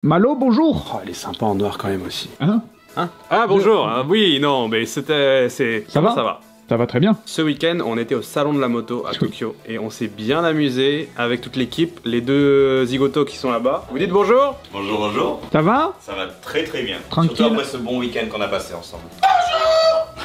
Malo, bonjour. Oh, elle est sympa en noir quand même aussi. Hein? Ah bonjour, oui, non, mais ça va. Ça va très bien. Ce week-end, on était au salon de la moto à Tokyo et on s'est bien amusé avec toute l'équipe, les deux zigotos qui sont là-bas. Vous dites bonjour? Bonjour, bonjour. Ça va? Ça va très très bien. Tranquille. Surtout après ce bon week-end qu'on a passé ensemble.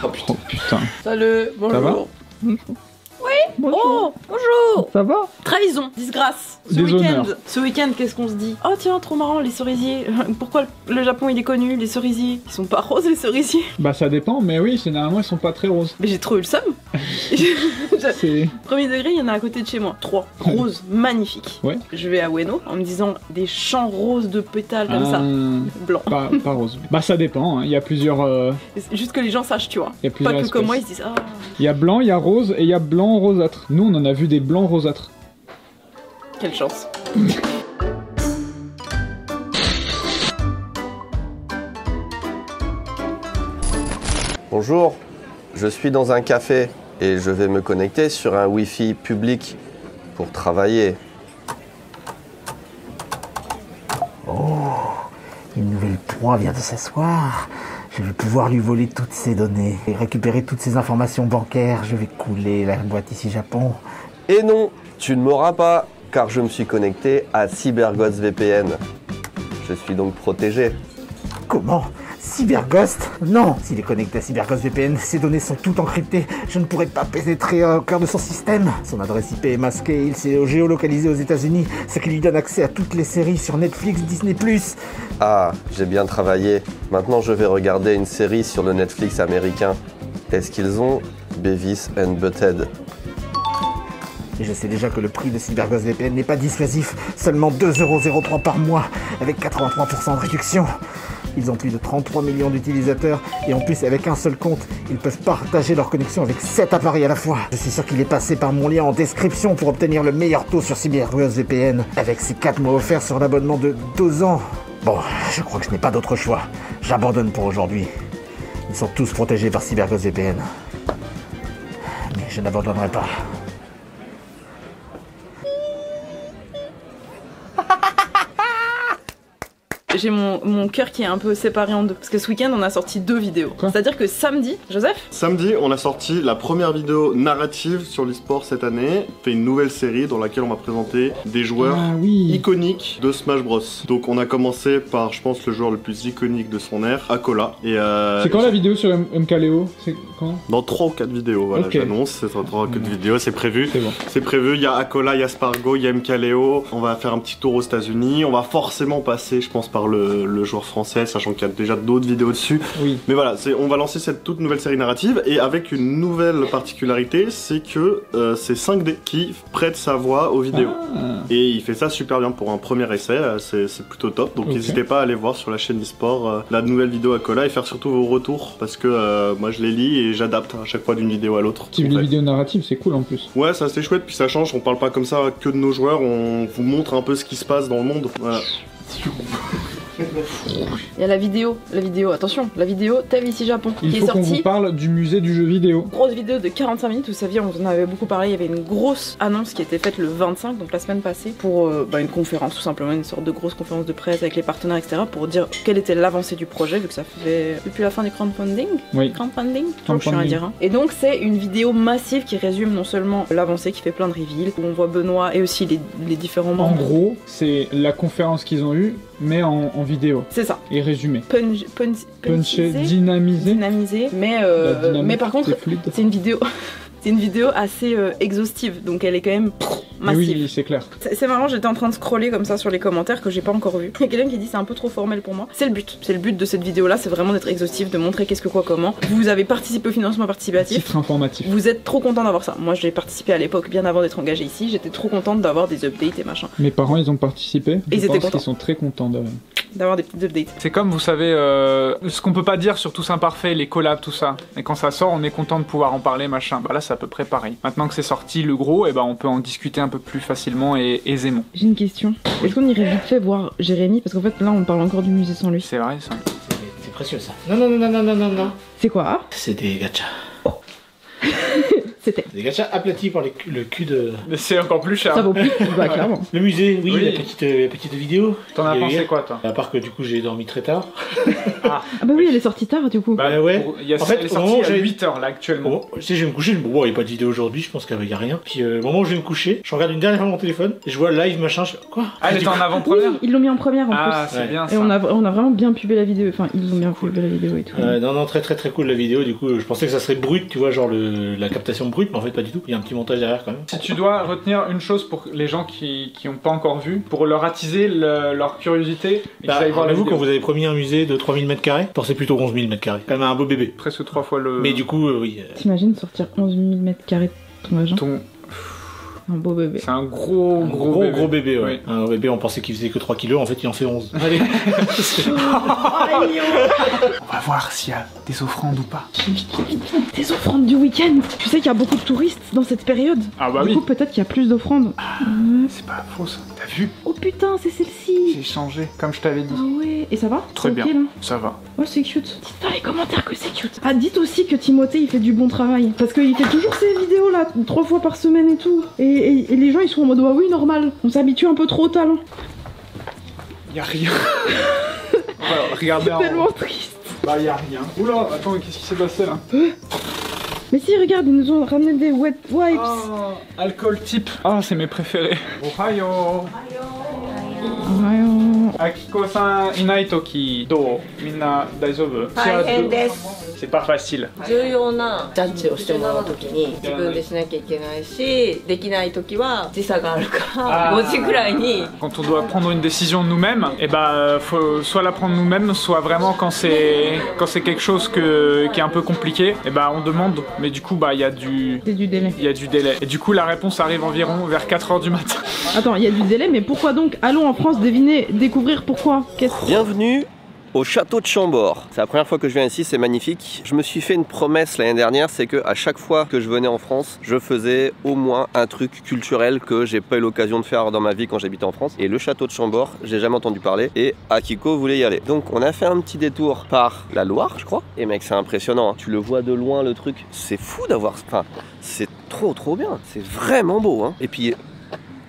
Oh putain. Salut, bonjour. Ça va? Oui. Bonjour. Oh, bonjour. Ça va? Trahison, disgrâce. Déshonneur. Ce week-end, qu'est-ce qu'on se dit? Oh tiens, trop marrant, les cerisiers. Pourquoi le Japon il est connu, les cerisiers? Ils sont pas roses les cerisiers. Bah ça dépend, mais oui, généralement ils sont pas très roses. Mais j'ai trop eu le seum. C'est... Premier degré, il y en a à côté de chez moi. 3 roses magnifiques. Ouais. Je vais à Ueno en me disant des champs roses de pétales comme ça. Blanc. Pas rose. Bah ça dépend, hein. Il y a plusieurs... Juste que les gens sachent, tu vois. Il y a Pas plusieurs que espèces. comme moi, ils se disent ah. Il y a blanc, il y a rose et il y a blanc rosâtre. Nous on en a vu des blancs rosâtres. Quelle chance. Bonjour, je suis dans un café et je vais me connecter sur un Wi-Fi public pour travailler. Une nouvelle proie vient de s'asseoir. Je vais pouvoir lui voler toutes ses données et récupérer toutes ses informations bancaires. Je vais couler la boîte ici Japon. Et non, tu ne m'auras pas, car je me suis connecté à CyberGhost VPN. Je suis donc protégé. Comment? CyberGhost? Non! S'il est connecté à CyberGhost VPN, ses données sont toutes encryptées. Je ne pourrai pas pénétrer au cœur de son système. Son adresse IP est masquée, il s'est géolocalisé aux États-Unis, ce qui lui donne accès à toutes les séries sur Netflix, Disney+. Ah, j'ai bien travaillé. Maintenant, je vais regarder une série sur le Netflix américain. Est-ce qu'ils ont Beavis and Butthead? Et je sais déjà que le prix de CyberGhost VPN n'est pas dissuasif, seulement 2,03€ par mois, avec 83% de réduction. Ils ont plus de 33 millions d'utilisateurs et en plus avec un seul compte, ils peuvent partager leur connexion avec 7 appareils à la fois. Je suis sûr qu'il est passé par mon lien en description pour obtenir le meilleur taux sur CyberGhost VPN, avec ses 4 mois offerts sur l'abonnement de 2 ans. Bon, je crois que je n'ai pas d'autre choix. J'abandonne pour aujourd'hui. Ils sont tous protégés par CyberGhost VPN. Mais je n'abandonnerai pas. J'ai mon cœur qui est un peu séparé en deux. Parce que ce week-end, on a sorti 2 vidéos. C'est-à-dire que samedi, Joseph? Samedi, on a sorti la première vidéo narrative sur l'e-sport cette année. On fait une nouvelle série dans laquelle on va présenter des joueurs iconiques de Smash Bros. Donc on a commencé par, je pense, le joueur le plus iconique de son ère, Akola. Et C'est quand la vidéo sur MKLeo? C'est quand? dans 3 ou 4 vidéos, voilà, Ok. j'annonce, c'est 3 ou 4 vidéos, c'est prévu. C'est bon. C'est prévu, il y a Akola, il y a Spargo, il y a MKLeo. On va faire un petit tour aux États-Unis. On va forcément passer, je pense, par le joueur français, sachant qu'il y a déjà d'autres vidéos dessus. Oui. Mais voilà, on va lancer cette toute nouvelle série narrative et avec une nouvelle particularité, c'est que c'est 5D qui prête sa voix aux vidéos. Ah. Et il fait ça super bien pour un premier essai, c'est plutôt top. Donc Ok. n'hésitez pas à aller voir sur la chaîne e-sport la nouvelle vidéo à Cola et faire surtout vos retours parce que moi je les lis et j'adapte à chaque fois d'une vidéo à l'autre. Si les vidéos narratives, c'est cool en plus. Ouais, ça c'est chouette, puis ça change, on parle pas comme ça que de nos joueurs, on vous montre un peu ce qui se passe dans le monde. Voilà. Il y a la vidéo, attention, la vidéo Tev ici Japon, Il qui est faut qu'on vous sortie. parle du musée du jeu vidéo. Grosse vidéo de 45 minutes, vous saviez, on en avait beaucoup parlé, il y avait une grosse annonce qui était faite le 25, donc la semaine passée, pour une conférence, tout simplement, une sorte de grosse conférence de presse avec les partenaires, etc., pour dire quelle était l'avancée du projet, vu que ça fait depuis la fin du crowdfunding. Oui. Crowdfunding, je suis un Crowdfunding. dire. Hein. Et donc c'est une vidéo massive qui résume non seulement l'avancée, qui fait plein de reveals, où on voit Benoît et aussi les différents En membres. gros, c'est la conférence qu'ils ont eue, mais en vidéo. C'est ça. Et résumé. Punché, Punché, dynamisé. dynamisé, mais La dynamique, mais par contre, c'est fluide. c'est une vidéo. C'est une vidéo assez exhaustive, donc elle est quand même massive. Oui, c'est clair. C'est marrant, j'étais en train de scroller comme ça sur les commentaires que j'ai pas encore vu. Il y a quelqu'un qui dit c'est un peu trop formel pour moi. C'est le but de cette vidéo là, c'est vraiment d'être exhaustif, de montrer qu'est-ce que quoi comment. Vous avez participé au financement participatif. Titre informatif. Vous êtes trop content d'avoir ça. Moi j'ai participé à l'époque bien avant d'être engagée ici, j'étais trop contente d'avoir des updates et machin. Mes parents, ils ont participé. Ils Je étaient pense contents. qu'ils sont très contents D'avoir des petites updates. C'est comme, vous savez, ce qu'on peut pas dire sur Tous Imparfaits, les collabs, tout ça. Et quand ça sort, on est content de pouvoir en parler, machin. Bah là, c'est à peu près pareil. Maintenant que c'est sorti, le gros, et bah on peut en discuter un peu plus facilement et aisément. J'ai une question. Est-ce qu'on irait vite fait voir Jérémy? Parce qu'en fait là on parle encore du musée sans lui. C'est vrai, ça. C'est précieux ça. Non. C'est quoi? C'est des gachas. c'était. Des gachas aplatis par le cul de... Mais c'est encore plus cher. Ça vaut plus, bah clairement. Le musée, oui, Oui. la petite vidéo. T'en as Il y a pensé eu- quoi, toi? À part que du coup j'ai dormi très tard. Ah bah oui, elle est sortie tard du coup. Bah ouais. Il y a, En fait, elle est au moment sortie où à j'ai- 8h là actuellement. Bon, tu sais, je vais me coucher, je me dis, bon, il n'y a pas de vidéo aujourd'hui, je pense qu'il n'y a rien. Puis au moment où je vais me coucher, je regarde une dernière fois mon téléphone, et je vois live machin, je fais, quoi? Ah, elle du était coup- en avant-première? Oui, ils l'ont mis en première en Ah, plus. c'est bien ça. Et on a vraiment bien pubé la vidéo, enfin ils ont bien pubé la vidéo et tout. Non, très cool la vidéo, du coup, je pensais que ça serait brut, tu vois, genre la captation brute, mais en fait pas du tout. Il y a un petit montage derrière quand même. Si tu dois retenir une chose pour les gens qui n'ont pas encore vu, pour leur attiser leur curiosité, et qu'ils aillent voir la Rendez-vous vidéo. quand vous avez promis un musée de 3000 m², pensez plutôt 11 000 m². Quand même un beau bébé. Presque 3 fois le... Mais du coup, oui. T'imagines sortir 11 000 m² de ton vagin? Ton... Un beau bébé. C'est un gros bébé, ouais. Oui. Un bébé, on pensait qu'il faisait que 3 kilos, en fait il en fait 11. Allez. On va voir s'il y a des offrandes ou pas. Des offrandes du week-end. Tu sais qu'il y a beaucoup de touristes dans cette période. Ah bah Du oui. coup peut-être qu'il y a plus d'offrandes. C'est pas faux ça. T'as vu? Oh putain, c'est celle-ci. J'ai changé, comme je t'avais dit. Ah ouais. Et ça va? Très C'est bien. ok, là Ça va. Oh c'est cute. Dites dans les commentaires que c'est cute. Ah dites aussi que Timothée il fait du bon travail. Parce qu'il fait toujours ces vidéos là, 3 fois par semaine et tout. Et les gens ils sont en mode oui normal. On s'habitue un peu trop au talent. Y'a rien. Alors, regardez en Tellement haut. triste. Bah y'a rien. Oula, attends, qu'est-ce qui s'est passé là? Mais si regarde, ils nous ont ramené des wet wipes. Oh, alcool type. Ah, c'est mes préférés. Ohayo. Ouais, Akiko-san inai toki do minna daijoubu? C'est pas facile. 重要なジャッジをしてもらうときに自分でしなきゃいけないし、できないときは時差があるから5時ぐらいに Quand on doit prendre une décision nous-mêmes, et bah faut soit la prendre nous-mêmes, soit vraiment quand c'est quelque chose qui est un peu compliqué, et bah on demande. Mais du coup bah il y a du délai. Il y a du délai. Et du coup la réponse arrive environ vers 4h du matin. Attends, il y a du délai, mais pourquoi donc? Allons en France découvrir pourquoi. Bienvenue au château de Chambord. C'est la première fois que je viens ici, c'est magnifique. Je me suis fait une promesse l'année dernière, c'est que à chaque fois que je venais en France, je faisais au moins un truc culturel que j'ai pas eu l'occasion de faire dans ma vie quand j'habitais en France. Et le château de Chambord, j'ai jamais entendu parler. Et Akiko voulait y aller. Donc on a fait un petit détour par la Loire, je crois. Et mec, c'est impressionnant. Hein. Tu le vois de loin, le truc. C'est fou d'avoir. Enfin, c'est trop bien. C'est vraiment beau. Hein. Et puis.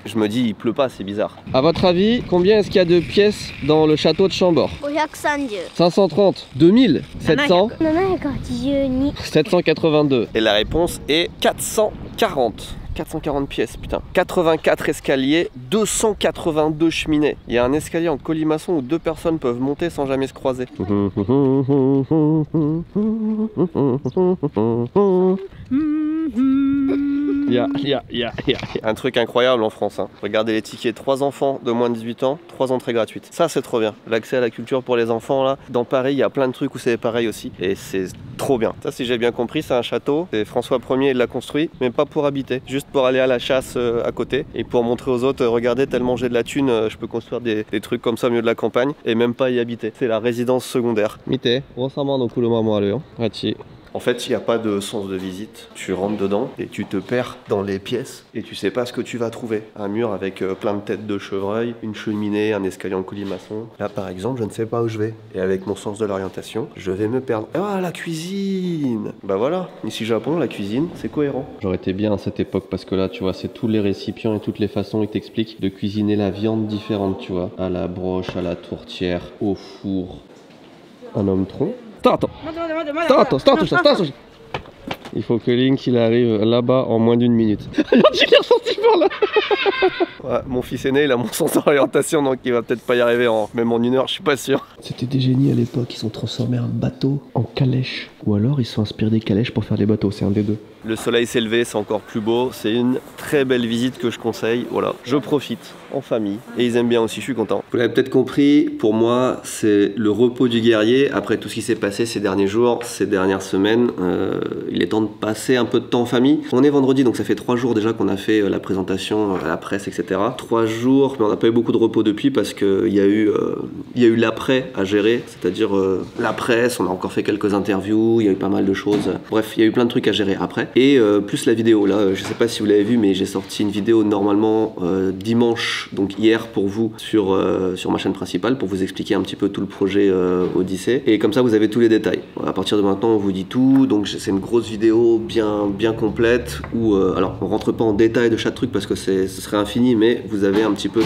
Je me dis, il pleut pas, c'est bizarre. À votre avis, combien est-ce qu'il y a de pièces dans le château de Chambord? 530 530 2000 700 782 782. Et la réponse est 440. 440 pièces, putain. 84 escaliers, 282 cheminées. Il y a un escalier en colimaçon où 2 personnes peuvent monter sans jamais se croiser. Un truc incroyable en France. Hein. Regardez les tickets, 3 enfants de moins de 18 ans, 3 entrées gratuites. Ça c'est trop bien. L'accès à la culture pour les enfants là. Dans Paris, il y a plein de trucs où c'est pareil aussi. Et c'est trop bien. Ça, si j'ai bien compris, c'est un château. Et François Ier l'a construit, mais pas pour habiter. Juste pour aller à la chasse à côté. Et pour montrer aux autres, regardez, tellement j'ai de la thune, je peux construire des trucs comme ça au milieu de la campagne. Et même pas y habiter. C'est la résidence secondaire. Mite, ressemble au culo maman à Hachi. En fait, il n'y a pas de sens de visite. Tu rentres dedans et tu te perds dans les pièces et tu sais pas ce que tu vas trouver. Un mur avec plein de têtes de chevreuil, une cheminée, un escalier en colimaçon. Là, par exemple, je ne sais pas où je vais. Et avec mon sens de l'orientation, je vais me perdre. Ah, la cuisine! Bah voilà, ici Japon, la cuisine, c'est cohérent. J'aurais été bien à cette époque parce que là, tu vois, c'est tous les récipients et toutes les façons ils t'expliquent de cuisiner la viande différente, tu vois. À la broche, à la tourtière, au four. Un homme tronc. Attends. Il faut que Link il arrive là-bas en moins d'1 minute. Il est ressorti par là. Ouais, mon fils aîné il a mon sens d'orientation donc il va peut-être pas y arriver même en 1 heure, je suis pas sûr. C'était des génies à l'époque, ils ont transformé un bateau en calèche. Ou alors ils sont inspirés des calèches pour faire des bateaux, c'est un des deux. Le soleil s'est levé, c'est encore plus beau, c'est une très belle visite que je conseille. Voilà, je profite en famille et ils aiment bien aussi, je suis content. Vous l'avez peut-être compris, pour moi c'est le repos du guerrier après tout ce qui s'est passé ces derniers jours, ces dernières semaines. Il est temps de passer un peu de temps en famille. On est vendredi donc ça fait 3 jours déjà qu'on a fait la présentation à la presse etc. 3 jours mais on n'a pas eu beaucoup de repos depuis parce qu'il y a eu l'après à gérer, c'est-à-dire la presse, on a encore fait quelques interviews, il y a eu pas mal de choses. Bref, il y a eu plein de trucs à gérer après. Et plus la vidéo, là, je sais pas si vous l'avez vu, mais j'ai sorti une vidéo normalement dimanche, donc hier pour vous, sur ma chaîne principale, pour vous expliquer un petit peu tout le projet Odyssée. Et comme ça, vous avez tous les détails. À partir de maintenant, on vous dit tout, donc c'est une grosse vidéo vidéo bien complète où, alors on rentre pas en détail de chaque truc parce que ce serait infini, mais vous avez un petit peu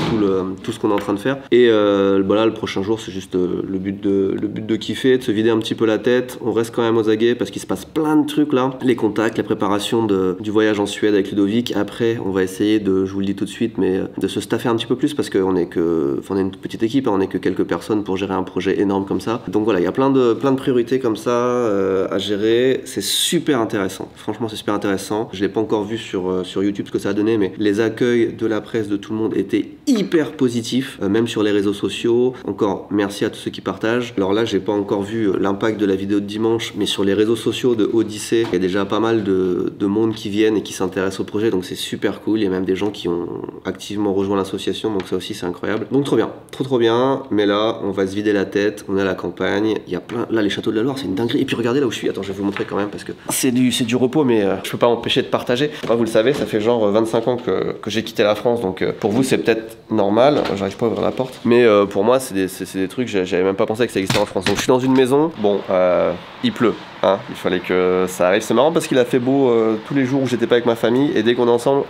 tout ce qu'on est en train de faire. Et voilà, le prochain jour, c'est juste le but de kiffer, de se vider un petit peu la tête. On reste quand même aux aguets parce qu'il se passe plein de trucs là. Les contacts, la préparation du voyage en Suède avec Ludovic. Après, on va essayer je vous le dis tout de suite, mais de se staffer un petit peu plus parce qu'on est une petite équipe, on est que quelques personnes pour gérer un projet énorme comme ça. Donc voilà, il y a plein de priorités comme ça à gérer. C'est super intéressant. Franchement, c'est super intéressant. Je l'ai pas encore vu sur YouTube ce que ça a donné, mais les accueils de la presse de tout le monde étaient hyper positifs, même sur les réseaux sociaux. Encore merci à tous ceux qui partagent. Alors là, j'ai pas encore vu l'impact de la vidéo de dimanche, mais sur les réseaux sociaux de Odyssée, il y a déjà pas mal de monde qui viennent et qui s'intéressent au projet, donc c'est super cool. Il y a même des gens qui ont activement rejoint l'association, donc ça aussi c'est incroyable. Donc trop bien, trop bien. Mais là, on va se vider la tête. On est à la campagne. Il y a plein. Là, les châteaux de la Loire, c'est une dinguerie. Et puis regardez là où je suis. Attends, je vais vous montrer quand même parce que c'est du repos, mais je peux pas m'empêcher de partager. Moi, vous le savez, ça fait genre 25 ans que j'ai quitté la France, donc pour vous c'est peut-être normal. J'arrive pas à ouvrir la porte, mais pour moi c'est des trucs. J'avais même pas pensé que ça existait en France. Donc je suis dans une maison. Bon, il pleut. Hein, il fallait que ça arrive. C'est marrant parce qu'il a fait beau tous les jours où j'étais pas avec ma famille, et dès qu'on est ensemble,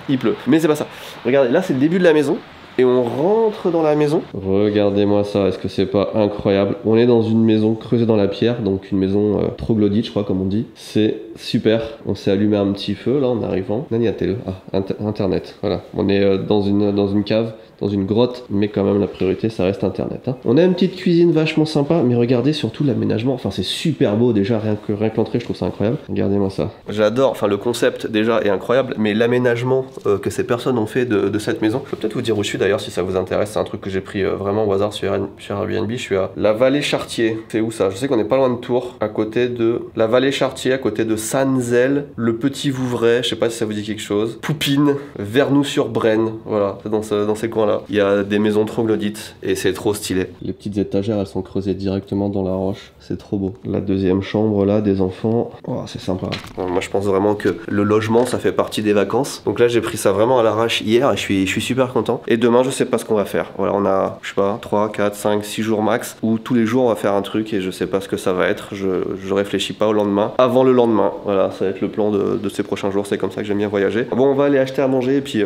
il pleut. Mais c'est pas ça. Regardez, là c'est le début de la maison. Et on rentre dans la maison. Regardez-moi ça, est-ce que c'est pas incroyable? On est dans une maison creusée dans la pierre, donc une maison troglodyte, je crois, comme on dit. C'est super. On s'est allumé un petit feu là en arrivant. Nani a télé. Ah, internet. Voilà. On est dans une cave, dans une grotte, mais quand même la priorité ça reste internet. Hein. On a une petite cuisine vachement sympa, mais regardez surtout l'aménagement. Enfin, c'est super beau déjà, rien que l'entrée, je trouve ça incroyable. Regardez-moi ça. J'adore. Enfin, le concept déjà est incroyable, mais l'aménagement que ces personnes ont fait de cette maison. Je peux peut-être vous dire où je suis d'ailleurs si ça vous intéresse. C'est un truc que j'ai pris vraiment au hasard sur Airbnb. Je suis à la Vallée Chartier. C'est où ça? Je sais qu'on est pas loin de Tours, à côté de la Vallée Chartier, à côté de Sanzel, le Petit Vouvray. Je sais pas si ça vous dit quelque chose. Poupine, Vernoux-sur-Brenne. Voilà, c'est dans ces coins là. Il y a des maisons troglodytes et c'est trop stylé. Les petites étagères, elles sont creusées directement dans la roche. C'est trop beau. La deuxième chambre là, des enfants. Oh, c'est sympa. Moi, je pense vraiment que le logement, ça fait partie des vacances. Donc là, j'ai pris ça vraiment à l'arrache hier et je suis super content. Et demain, je sais pas ce qu'on va faire. Voilà, on a, je sais pas, 3, 4, 5, 6 jours max où tous les jours, on va faire un truc et je sais pas ce que ça va être. Je réfléchis pas au lendemain. Avant le lendemain, voilà, ça va être le plan de ces prochains jours. C'est comme ça que j'aime bien voyager. Bon, on va aller acheter à manger et puis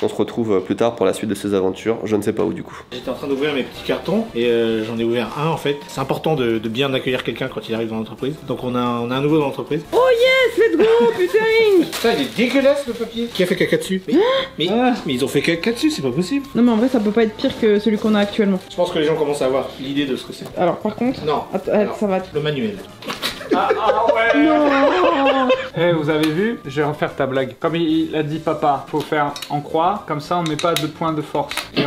on se retrouve plus tard pour la suite de ces aventures. Je ne sais pas où du coup. J'étais en train d'ouvrir mes petits cartons et j'en ai ouvert un en fait. C'est important de bien accueillir quelqu'un quand il arrive dans l'entreprise. Donc on a un nouveau dans l'entreprise. Oh yes, let's go, putain. Ça, il est dégueulasse le papier. Qui a fait caca dessus? Mais ils ont fait caca dessus, c'est pas possible. Non mais en vrai ça peut pas être pire que celui qu'on a actuellement. Je pense que les gens commencent à avoir l'idée de ce que c'est. Alors par contre... Non. Alors, ça va... Le manuel. Ah ouais. Non. Eh, vous avez vu? Je vais refaire ta blague. Comme il a dit papa, faut faire en croix, comme ça on met pas de points de force. Et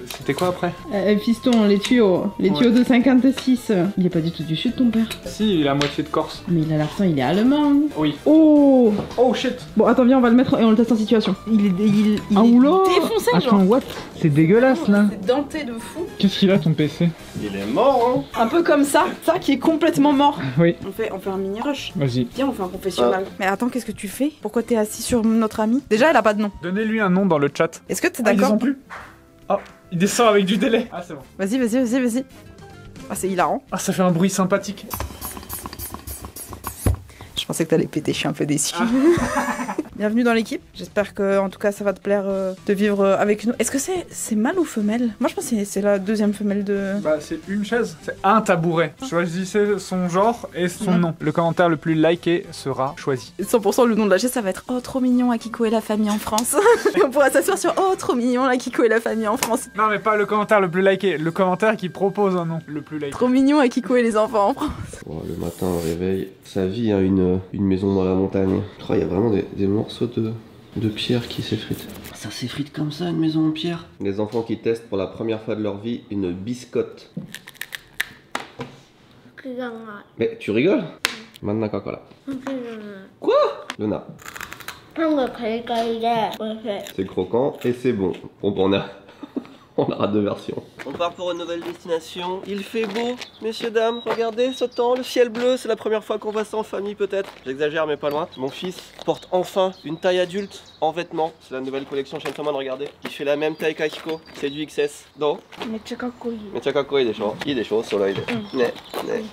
c'était quoi après? Fiston, les tuyaux de 56. Il est pas du tout du sud ton père? Si, il a moitié de Corse. Mais il a l'accent, il est allemand. Oui. Oh. Oh shit. Bon attends, viens, on va le mettre et on le teste en situation. Il est défoncé. Attends, what? C'est dégueulasse là. C'est denté de fou. Qu'est-ce qu'il a ton PC? Il est mort, hein. Un peu comme ça qui est complètement mort. Oui. On fait un mini rush. Vas-y. Viens, on fait un confessionnal. Mais attends, qu'est-ce que tu fais? Pourquoi t'es assis sur notre ami? Déjà, elle a pas de nom. Donnez-lui un nom dans le chat. Est-ce que t'es d'accord? Plus. Oh, il descend avec du délai. Ah, c'est bon. Vas-y. Ah, c'est hilarant. Ah, ça fait un bruit sympathique. Je pensais que t'allais péter, je suis un peu déçue. Bienvenue dans l'équipe. J'espère que, en tout cas, ça va te plaire de vivre avec nous. Est-ce que c'est mâle ou femelle? Moi, je pense que c'est la deuxième femelle de... Bah, c'est une chaise. C'est un tabouret. Choisissez son genre et son nom. Le commentaire le plus liké sera choisi. 100% le nom de la chaise, ça va être « Oh, trop mignon, Akiko et la famille en France ». Et on pourra s'asseoir sur « Oh, trop mignon, Akiko et la famille en France ». Non, mais pas le commentaire le plus liké. Le commentaire qui propose un nom le plus liké. Trop mignon, Akiko et les enfants en France. Oh, le matin, au réveil, ça vit hein, une maison dans la montagne. Il y a vraiment des morceaux de pierre qui s'effritent. Ça s'effrite comme ça, une maison en pierre? Les enfants qui testent pour la première fois de leur vie une biscotte. Mais tu rigoles? Maintenant Coca-Cola. Quoi? Luna. C'est croquant et c'est bon. Bon, on aura deux versions. On part pour une nouvelle destination. Il fait beau, messieurs, dames. Regardez ce temps, le ciel bleu. C'est la première fois qu'on voit ça en famille, peut-être. J'exagère, mais pas loin. Mon fils porte enfin une taille adulte en vêtements. C'est la nouvelle collection Gentleman, regardez. Il fait la même taille qu'Akiko. C'est du XS. Donc, めっちゃかっこいいでしょ。いいでしょ、それで。ね、ね。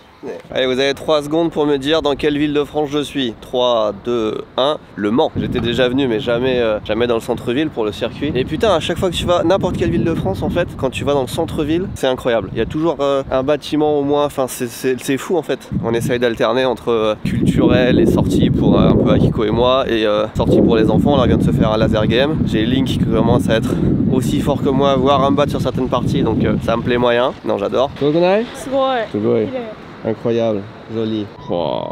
Allez, vous avez 3 secondes pour me dire dans quelle ville de France je suis. 3, 2, 1, Le Mans. J'étais déjà venu mais jamais dans le centre-ville pour le circuit. Et putain, à chaque fois que tu vas n'importe quelle ville de France en fait, quand tu vas dans le centre-ville, c'est incroyable. Il y a toujours un bâtiment au moins, enfin c'est fou en fait. On essaye d'alterner entre culturel et sorties pour un peu Akiko et moi et sorties pour les enfants. Là, on vient de se faire un laser game. J'ai Link qui commence à être aussi fort que moi, voire un bat sur certaines parties, donc ça me plaît moyen. Non, j'adore. Incroyable, joli. Oh,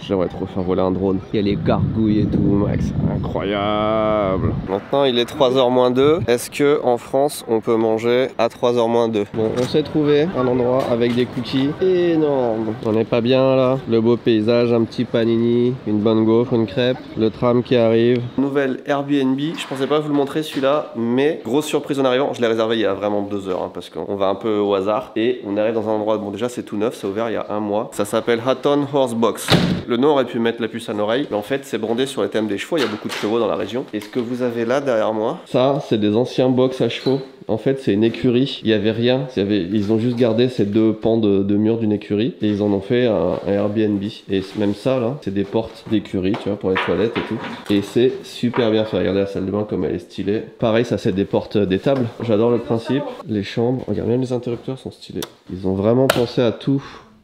j'aimerais trop faire voler un drone. Il y a les gargouilles et tout, Max. Incroyable. Maintenant, il est 3h moins 2. Est-ce que en France, on peut manger à 3h moins 2? Bon, on s'est trouvé un endroit avec des cookies énormes. On n'est pas bien là. Le beau paysage, un petit panini, une bonne gaufre, une crêpe, le tram qui arrive. Nouvelle Airbnb. Je pensais pas vous le montrer celui-là, mais grosse surprise en arrivant. Je l'ai réservé il y a vraiment 2 heures hein, parce qu'on va un peu au hasard. Et on arrive dans un endroit, bon déjà c'est tout neuf, c'est ouvert il y a 1 mois. Ça s'appelle Hatton Horse Box. Le nom aurait pu mettre la puce à l'oreille, mais en fait c'est brandé sur les thèmes des chevaux, il y a beaucoup de chevaux dans la région. Et ce que vous avez là derrière moi, ça c'est des anciens box à chevaux. En fait c'est une écurie, il n'y avait rien, ils ont juste gardé ces 2 pans de mur d'une écurie et ils en ont fait un Airbnb. Et même ça là, c'est des portes d'écurie, tu vois, pour les toilettes et tout. Et c'est super bien fait, regardez la salle de bain comme elle est stylée. Pareil, ça c'est des portes des tables, j'adore le principe. Les chambres, regarde, même les interrupteurs sont stylés. Ils ont vraiment pensé à tout.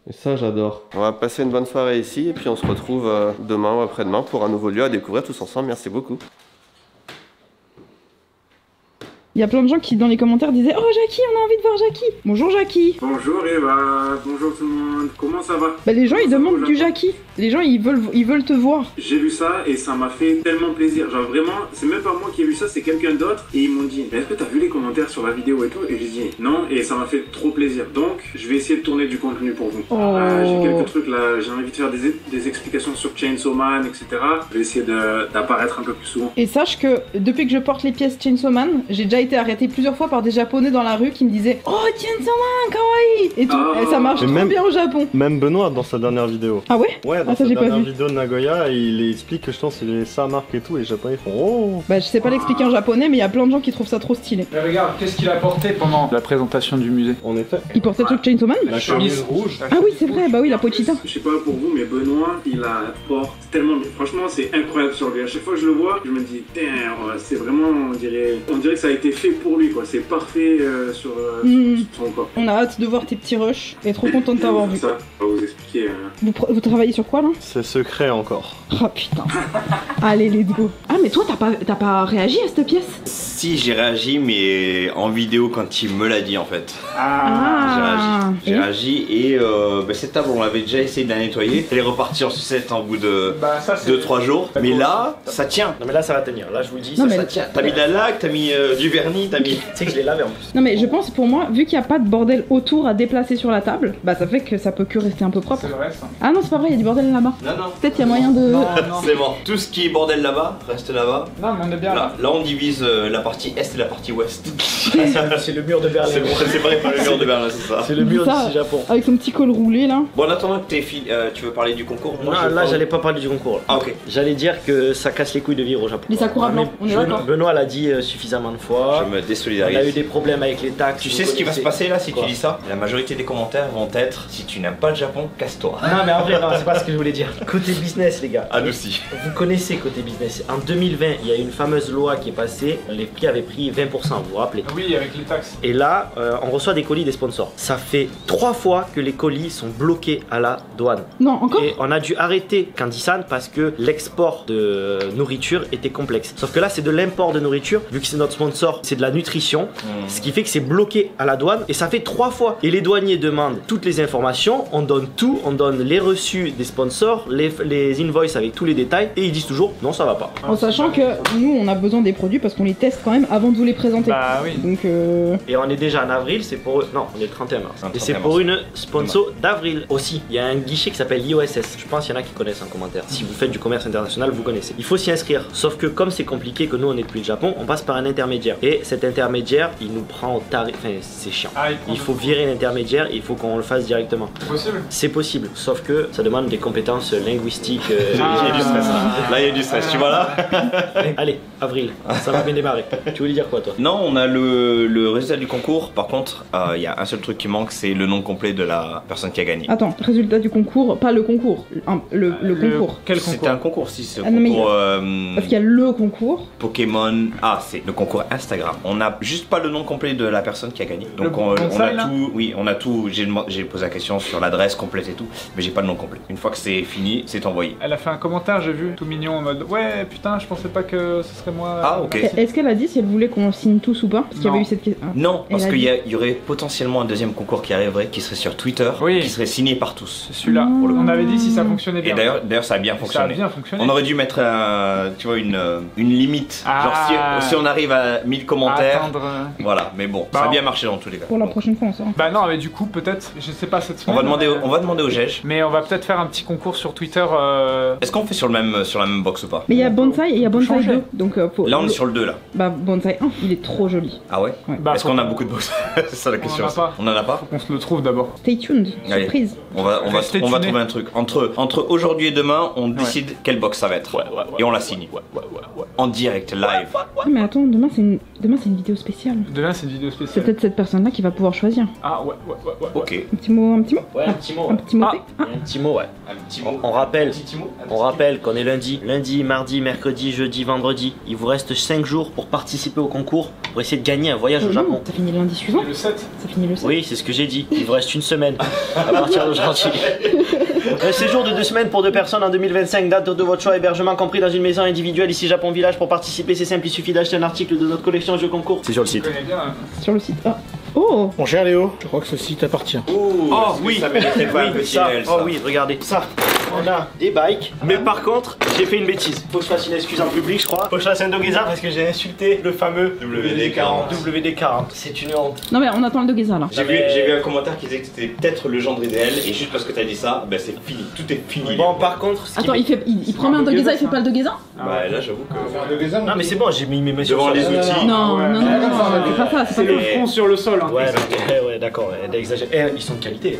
Et ça j'adore. On va passer une bonne soirée ici et puis on se retrouve demain ou après-demain pour un nouveau lieu à découvrir tous ensemble. Merci beaucoup. Il y a plein de gens qui dans les commentaires disaient « Oh Jackie, on a envie de voir Jackie !» Bonjour Jackie. Bonjour Eva, bonjour tout le monde, comment ça va? Bah les gens ils demandent du Jackie, les gens ils veulent te voir. J'ai vu ça et ça m'a fait tellement plaisir, genre vraiment, c'est même pas moi qui ai vu ça, c'est quelqu'un d'autre et ils m'ont dit « Mais est-ce que t'as vu les commentaires sur la vidéo et tout ?» Et j'ai dit « Non » et ça m'a fait trop plaisir, donc je vais essayer de tourner du contenu pour vous. J'ai quelques trucs là, j'ai envie de faire des explications sur Chainsaw Man, etc. Je vais essayer d'apparaître un peu plus souvent. Et sache que depuis que je porte les pièces Chainsaw Man, j'ai déjà été arrêté plusieurs fois par des japonais dans la rue qui me disaient « Oh Chainsaw Man, kawaii !» et tout, et ça marche trop bien au Japon. Même Benoît dans sa dernière vidéo. Ah ouais? Ouais, dans sa dernière vidéo de Nagoya, il explique que je pense qu'il est sa marque et tout, et les japonais font oh. Bah je sais pas l'expliquer en japonais, mais il y a plein de gens qui trouvent ça trop stylé. Mais regarde, qu'est-ce qu'il a porté pendant la présentation du musée? En effet. Il portait le truc Chainsaw Man? La chemise rouge. Ah oui c'est vrai, bah oui la Pochita. Je sais pas pour vous, mais Benoît, il la porte tellement bien. Franchement, c'est incroyable sur lui. À chaque fois que je le vois, je me dis, c'est vraiment, on dirait que ça a été fait pour lui, quoi. C'est parfait sur son corps. On a hâte de voir tes petits rushs et trop content de t'avoir vu. Ça, on va vous expliquer. Vous travaillez sur quoi là? C'est secret encore. Oh putain. Allez, let's go. Ah mais toi t'as pas réagi à cette pièce? Si, j'ai réagi, mais en vidéo quand il me l'a dit en fait. J'ai réagi et cette table on l'avait déjà essayé de la nettoyer. Elle est repartie en sucette en bout de 2-3 jours. Mais là, ça tient. Non mais là ça va tenir, là je vous le dis, ça tient. T'as mis de la laque, t'as mis du vernis, t'as mis... Tu sais que je l'ai lavé en plus. Non mais je pense pour moi, vu qu'il n'y a pas de bordel autour à déplacer sur la table, bah ça fait que ça peut que rester un peu propre. C'est vrai ça. Ah non c'est pas vrai, il y a du bordel là-bas. Non. Peut-être qu'il y a moyen de... Non. C'est bon. Tout ce qui est bordel là-bas, reste là-bas. Non mais on est bien là. Là on divise la partie est et la partie ouest. C'est le mur de Berlin. C'est bon, c'est vrai par le mur de Berlin, c'est ça. C'est le mur du Japon. Avec son petit col roulé là. Bon, en attendant que tu veux parler du concours? Non, là j'allais pas parler du concours. Ah ok. J'allais dire que ça casse les couilles de vivre au Japon. Les Sakura blancs, on est d'accord. Benoît l'a dit suffisamment de fois. Je me désolidarise. On a eu des problèmes avec les taxes. Tu sais ce qui va se passer là si tu dis ça? La majorité des commentaires vont être si tu n'aimes pas le Japon, casse-toi. Non mais en vrai, non, c'est pas ce que je voulais dire. Côté business les gars. Ah nous aussi. Vous connaissez côté business. En 2020, il y a une fameuse loi qui est passée. Les prix avaient pris 20%, vous vous rappelez? Oui, avec les taxes. Et là, on reçoit des colis des sponsors. Ça fait 3 fois que les colis sont bloqués à la douane. Non, encore? Et on a dû arrêter Candy-san parce que l'export de nourriture était complexe. Sauf que là, c'est de l'import de nourriture. Vu que c'est notre sponsor, c'est de la nutrition. Ce qui fait que c'est bloqué à la douane. Et ça fait 3 fois. Et les douaniers demandent toutes les informations. On donne tout. On donne les reçus des sponsors, les invoices avec tous les détails. Et ils disent toujours non, ça va pas. En sachant que nous, on a besoin des produits parce qu'on les teste quand même avant de vous les présenter. Bah oui. Donc Et on est déjà en avril, c'est pour... Non, on est le 31 mars. Et c'est pour une sponsor d'avril aussi. Il y a un guichet qui s'appelle IOSS. Je pense qu'il y en a qui connaissent en commentaire. Si vous faites du commerce international, vous connaissez. Il faut s'y inscrire. Sauf que comme c'est compliqué, que nous on est depuis le Japon, on passe par un intermédiaire. Et cet intermédiaire, il nous prend au tarif... Enfin, c'est chiant. Il faut virer l'intermédiaire, il faut qu'on le fasse directement. C'est possible? C'est possible, sauf que ça demande des compétences linguistiques. Il y a du stress là. Là il y a du stress, tu vois là? Allez, avril, ça va bien démarrer. Tu voulais dire quoi toi? Non, on a le résultat du concours. Par contre, il y a un seul truc qui manque, c'est le nom complet de la personne qui a gagné. Attends, résultat du concours, pas le concours, le concours. Quel concours? C'était un concours, si c'est non, concours. Parce qu'il y a le concours. Pokémon. Ah, c'est le concours Instagram. On n'a juste pas le nom complet de la personne qui a gagné. Donc on a tout. Oui, on a tout. J'ai posé la question sur l'adresse complète et tout, mais j'ai pas le nom complet. Une fois que c'est fini, c'est envoyé. Elle a fait un commentaire, j'ai vu, tout mignon en mode ouais, putain, je pensais pas que ce serait moi. Ah, ok. Est-ce qu'elle a dit si elle voulait qu'on signe tous ou pas? Parce qu'il y avait eu cette question. Non, parce qu'il y aurait potentiellement un deuxième concours qui arriverait, qui serait sur Twitter, qui serait signé par tous. C'est celui-là. On avait dit si ça fonctionnait bien. Et d'ailleurs, ça a bien fonctionné. Ça a bien fonctionné. On aurait dû mettre tu vois, une limite. Genre si on arrive à 1000 commentaires. Attendre... Voilà, mais bon, ça a bien marché dans tous les cas. Pour la prochaine fois, on sort. Bah non, mais du coup, peut-être, je sais pas cette semaine. On va demander au GEJ. Mais on va peut-être faire un petit concours sur Twitter. Est-ce qu'on fait sur la même box ou pas? Mais il y a Bonsai et il y a Bonsai 2. Donc, là, on est sur le 2 là. Bah, Bonsai 1, il est trop joli. Ah ouais, Bah, est-ce qu'on a beaucoup de box? C'est ça la question. On en a pas. Faut qu'on se le trouve d'abord. Stay tuned, surprise. On va trouver un truc. Entre aujourd'hui et demain, on décide quelle box ça va être. Et on la signe. En direct, live. Mais attends, demain c'est une vidéo spéciale. Demain c'est une vidéo spéciale. C'est peut-être cette personne-là qui va pouvoir choisir. Ah ouais. Ok. Un petit mot. Ouais, un petit mot. Un petit mot. Un petit mot, ouais. On rappelle qu'on est lundi, mardi, mercredi, jeudi, vendredi. Il vous reste 5 jours pour participer au concours, pour essayer de gagner un voyage au Japon. Ça finit lundi suivant. Le 7. Ça finit le 7. Oui, c'est ce que j'ai dit. Il vous reste une semaine à partir d'aujourd'hui. Donc un séjour de 2 semaines pour 2 personnes en 2025, date de votre choix, hébergement compris dans une maison individuelle ici Japon Village. Pour participer, c'est simple, il suffit d'acheter un article de notre collection jeux concours. C'est sur le site. Sur le site. Oh. Mon cher Léo, je crois que ce site appartient. Oh oui, ça mériterait pas un petit ça. L, ça. Oh oui, regardez ça. On a des bikes, mais par contre, j'ai fait une bêtise. Faut que je fasse une excuse en public, je crois. Faut que je fasse un Dogeza parce que j'ai insulté le fameux WD-40. C'est une honte. Non mais on attend le Dogeza là. J'ai vu un commentaire qui disait que c'était peut-être le gendre idéal et juste parce que t'as dit ça, ben c'est fini, tout est fini. Bon, par contre, attends, il promet un Dogeza, il fait pas le Dogeza? Bah là j'avoue que. Non mais c'est bon, j'ai mis mes mains devant les outils. Non, c'est pas ça, c'est le front sur le sol. Ouais, d'accord, exagère. Ils sont de qualité.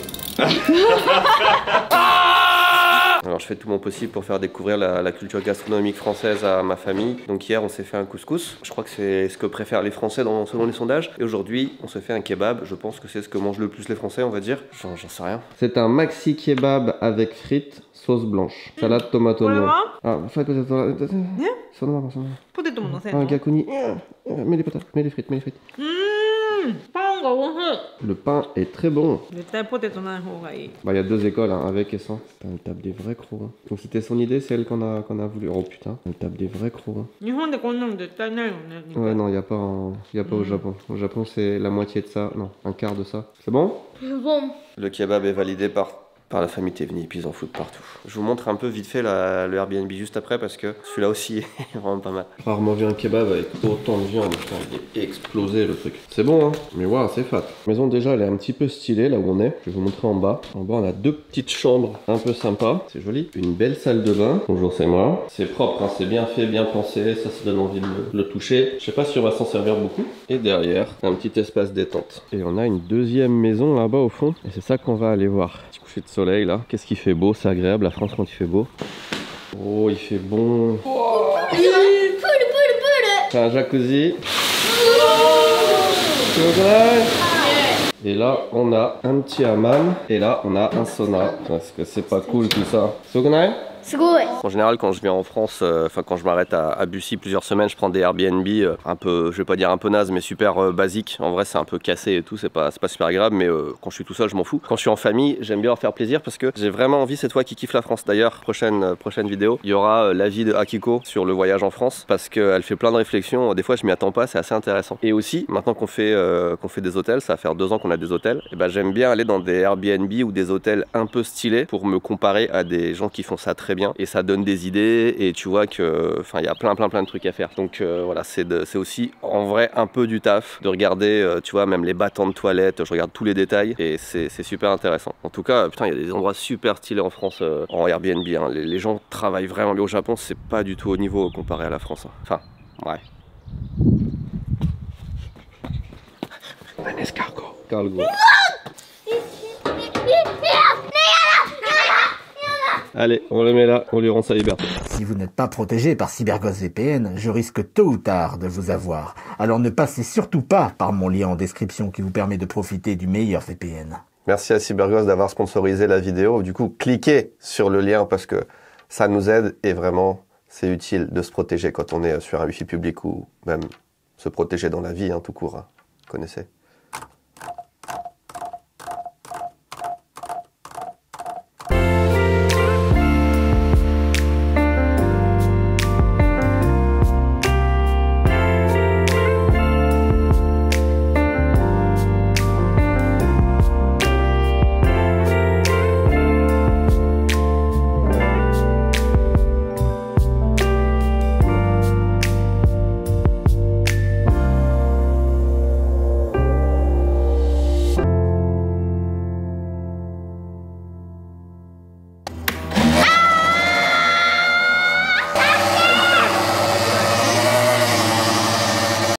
Alors je fais tout mon possible pour faire découvrir la culture gastronomique française à ma famille. Donc hier on s'est fait un couscous, je crois que c'est ce que préfèrent les Français selon les sondages. Et aujourd'hui on se fait un kebab, je pense que c'est ce que mangent le plus les Français on va dire. J'en sais rien. C'est un maxi kebab avec frites, sauce blanche, salade tomate oignon. Ah, gakuni. Mets les patates, mets les frites. Le pain est très bon. Bah il y a 2 écoles, hein, avec et sans. Putain, elle tape des vrais crocs. Hein. Donc c'était son idée, c'est elle qu'on a voulu. Oh putain, elle tape des vrais crocs. Hein. Ouais non, il y a pas au Japon. Au Japon c'est la moitié de ça, non, un quart de ça. C'est bon? Bon. Le kebab est validé par la famille Tevni, puis ils en foutent partout. Je vous montre un peu vite fait le Airbnb juste après parce que celui-là aussi est vraiment pas mal. Rarement vu un kebab avec autant de viande, putain, il est explosé le truc. C'est bon hein, mais waouh, c'est fat. La maison déjà elle est un petit peu stylée là où on est. Je vais vous montrer en bas. En bas on a 2 petites chambres un peu sympas, c'est joli. Une belle salle de bain, bonjour c'est moi. C'est propre, hein, c'est bien fait, bien pensé, ça donne envie de le toucher. Je sais pas si on va s'en servir beaucoup. Et derrière, un petit espace détente. Et on a une deuxième maison là-bas au fond, et c'est ça qu'on va aller voir. Petit coucher de soleil là, qu'est-ce qu'il fait beau, c'est agréable la France quand il fait beau. Oh il fait bon. C'est un jacuzzi. Et là on a un petit hammam et là on a un sauna. Parce que c'est pas cool tout ça. En général quand je viens en France, quand je m'arrête à Bussy plusieurs semaines, je prends des Airbnb un peu, je vais pas dire un peu naze, mais super basique. En vrai c'est un peu cassé et tout, c'est pas super agréable, mais quand je suis tout seul je m'en fous. Quand je suis en famille, j'aime bien leur faire plaisir parce que j'ai vraiment envie cette fois qu'ils kiffent la France. D'ailleurs, prochaine vidéo, il y aura l'avis de Akiko sur le voyage en France parce qu'elle fait plein de réflexions, des fois je m'y attends pas, c'est assez intéressant. Et aussi, maintenant qu'on fait des hôtels, ça va faire 2 ans qu'on a des hôtels, et ben j'aime bien aller dans des Airbnb ou des hôtels un peu stylés pour me comparer à des gens qui font ça très bien et ça donne des idées et tu vois que il y a plein de trucs à faire. Donc voilà, c'est aussi en vrai un peu du taf de regarder tu vois même les battants de toilettes, je regarde tous les détails et c'est super intéressant. En tout cas putain il y a des endroits super stylés en France en Airbnb hein. Les gens travaillent vraiment bien. Au Japon c'est pas du tout au niveau comparé à la France hein. Enfin ouais. Un escargot. Cargo. Allez, on le met là, on lui rend sa liberté. Si vous n'êtes pas protégé par CyberGhost VPN, je risque tôt ou tard de vous avoir. Alors ne passez surtout pas par mon lien en description qui vous permet de profiter du meilleur VPN. Merci à CyberGhost d'avoir sponsorisé la vidéo. Du coup, cliquez sur le lien parce que ça nous aide et vraiment, c'est utile de se protéger quand on est sur un wifi public ou même se protéger dans la vie, tout court. Vous connaissez.